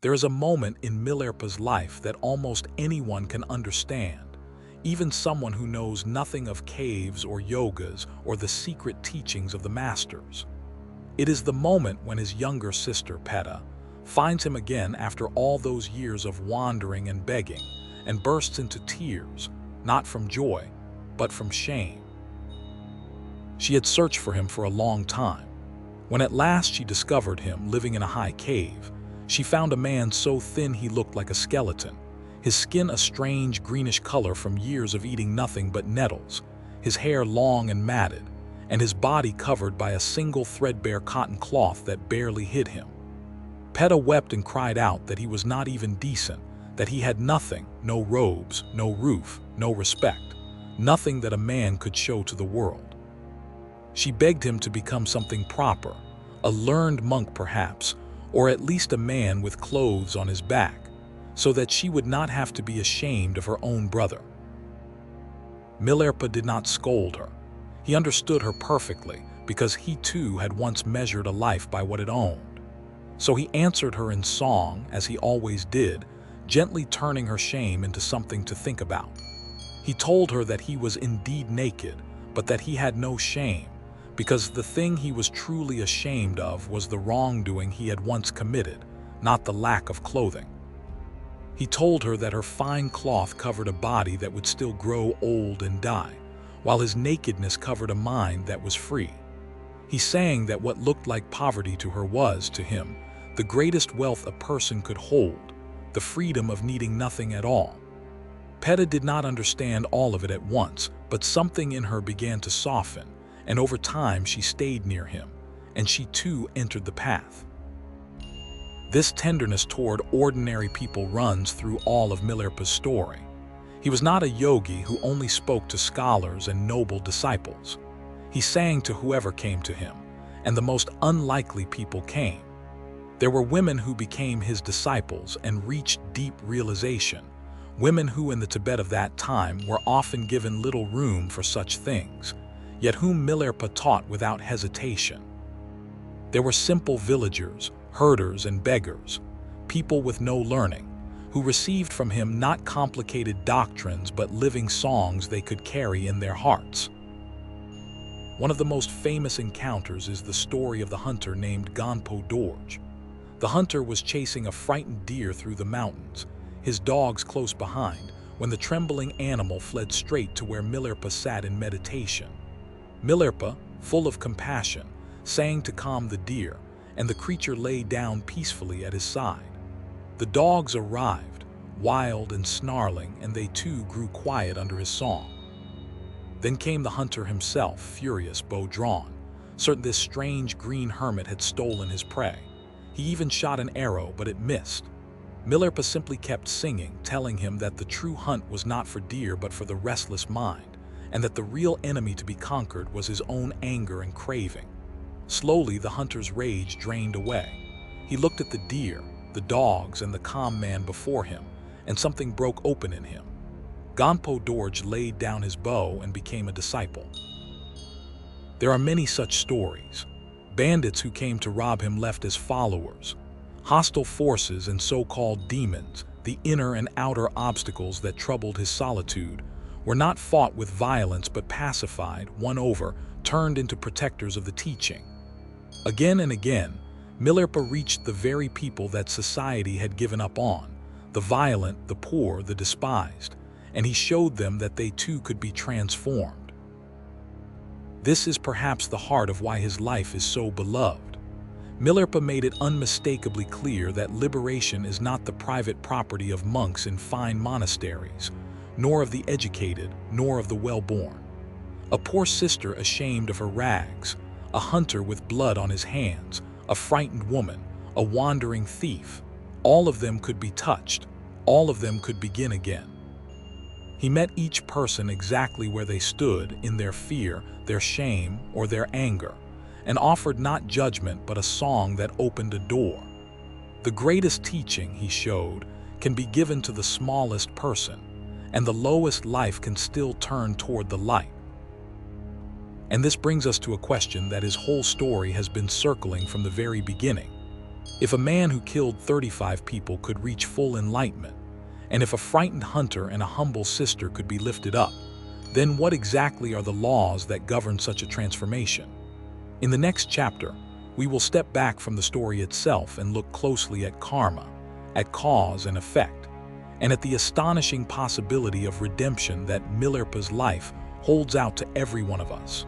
There is a moment in Milarepa's life that almost anyone can understand, even someone who knows nothing of caves or yogas or the secret teachings of the masters. It is the moment when his younger sister, Peta, finds him again after all those years of wandering and begging, and bursts into tears, not from joy, but from shame. She had searched for him for a long time. When at last she discovered him living in a high cave, she found a man so thin he looked like a skeleton, his skin a strange greenish color from years of eating nothing but nettles, his hair long and matted, and his body covered by a single threadbare cotton cloth that barely hid him. Peta wept and cried out that he was not even decent, that he had nothing, no robes, no roof, no respect, nothing that a man could show to the world. She begged him to become something proper, a learned monk perhaps, or at least a man with clothes on his back, so that she would not have to be ashamed of her own brother. Milarepa did not scold her. He understood her perfectly, because he too had once measured a life by what it owned. So he answered her in song, as he always did, gently turning her shame into something to think about. He told her that he was indeed naked, but that he had no shame, because the thing he was truly ashamed of was the wrongdoing he had once committed, not the lack of clothing. He told her that her fine cloth covered a body that would still grow old and die, while his nakedness covered a mind that was free. He sang that what looked like poverty to her was, to him, the greatest wealth a person could hold, the freedom of needing nothing at all. Peta did not understand all of it at once, but something in her began to soften, and over time she stayed near him, and she too entered the path. This tenderness toward ordinary people runs through all of Milarepa's story. He was not a yogi who only spoke to scholars and noble disciples. He sang to whoever came to him, and the most unlikely people came. There were women who became his disciples and reached deep realization, women who in the Tibet of that time were often given little room for such things, yet whom Milarepa taught without hesitation. There were simple villagers, herders and beggars, people with no learning, who received from him not complicated doctrines but living songs they could carry in their hearts. One of the most famous encounters is the story of the hunter named Gonpo Dorje. The hunter was chasing a frightened deer through the mountains, his dogs close behind, when the trembling animal fled straight to where Milarepa sat in meditation. Milarepa, full of compassion, sang to calm the deer, and the creature lay down peacefully at his side. The dogs arrived, wild and snarling, and they too grew quiet under his song. Then came the hunter himself, furious, bow drawn, certain this strange green hermit had stolen his prey. He even shot an arrow, but it missed. Milarepa simply kept singing, telling him that the true hunt was not for deer but for the restless mind, and that the real enemy to be conquered was his own anger and craving. Slowly, the hunter's rage drained away. He looked at the deer, the dogs, and the calm man before him, and something broke open in him. Gonpo Dorje laid down his bow and became a disciple. There are many such stories. Bandits who came to rob him left as followers. Hostile forces and so-called demons, the inner and outer obstacles that troubled his solitude, were not fought with violence but pacified, won over, turned into protectors of the teaching. Again and again, Milarepa reached the very people that society had given up on, the violent, the poor, the despised, and he showed them that they too could be transformed. This is perhaps the heart of why his life is so beloved. Milarepa made it unmistakably clear that liberation is not the private property of monks in fine monasteries, nor of the educated, nor of the well-born. A poor sister ashamed of her rags, a hunter with blood on his hands, a frightened woman, a wandering thief, all of them could be touched, all of them could begin again. He met each person exactly where they stood in their fear, their shame, or their anger, and offered not judgment but a song that opened a door. The greatest teaching, he showed, can be given to the smallest person, and the lowest life can still turn toward the light. And this brings us to a question that his whole story has been circling from the very beginning. If a man who killed 35 people could reach full enlightenment, and if a frightened hunter and a humble sister could be lifted up, then what exactly are the laws that govern such a transformation? In the next chapter, we will step back from the story itself and look closely at karma, at cause and effect, and at the astonishing possibility of redemption that Milarepa's life holds out to every one of us.